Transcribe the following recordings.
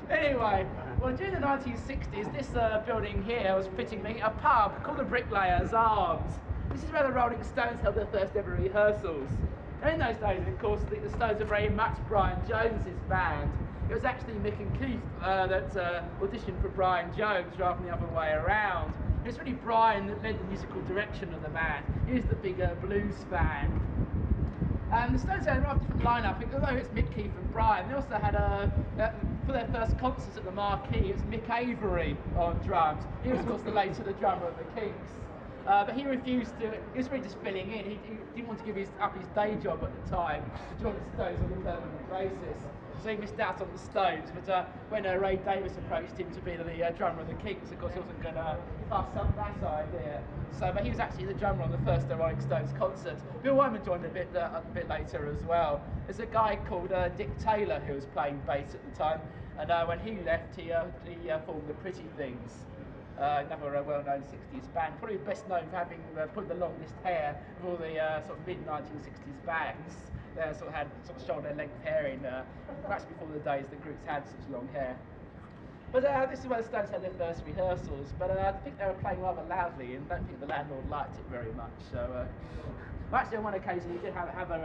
Anyway, well, during the 1960s, this building here was fittingly a pub called the Bricklayers Arms. This is where the Rolling Stones held their first ever rehearsals. And in those days, of course, the Stones were very much Brian Jones's band. It was actually Mick and Keith that auditioned for Brian Jones rather than the other way around. It was really Brian that led the musical direction of the band. He was the bigger blues fan. The Stones had a rather different lineup, although it's Mick, Keith and Brian. They also had for their first concerts at the Marquee, it was Mick Avery on drums. He was, of course, the later the drummer of the Kinks. But he refused to, he was really just filling in. He didn't want to give up his day job at the time to join the Stones on a permanent basis. So he missed out on the Stones, but when Ray Davies approached him to be the drummer of the Kinks, of course he wasn't going to pass up that idea. So, but he was actually the drummer on the first Rolling Stones concert. Bill Wyman joined a bit later as well. There's a guy called Dick Taylor who was playing bass at the time, and when he left, he formed the Pretty Things. Another well-known 60s band, probably best known for having put the longest hair of all the sort of mid-1960s bands. They sort of had sort of shoulder-length hair in, perhaps before the days that groups had such long hair. But this is where the Stones had their first rehearsals, but I think they were playing rather loudly and I don't think the landlord liked it very much. So, actually on one occasion he did have an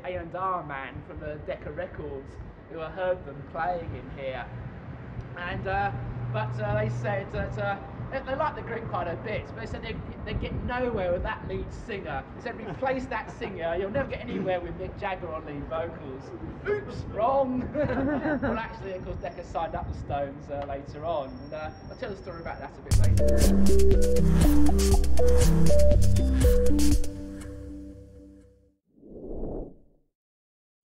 A&R man from the Decca Records who heard them playing in here. And but they said that they liked the group quite a bit, but they said they'd get nowhere with that lead singer. They said, replace that singer, you'll never get anywhere with Mick Jagger on lead vocals. Oops, wrong! Well, actually, of course, Decca signed up the Stones later on, and I'll tell the story about that a bit later.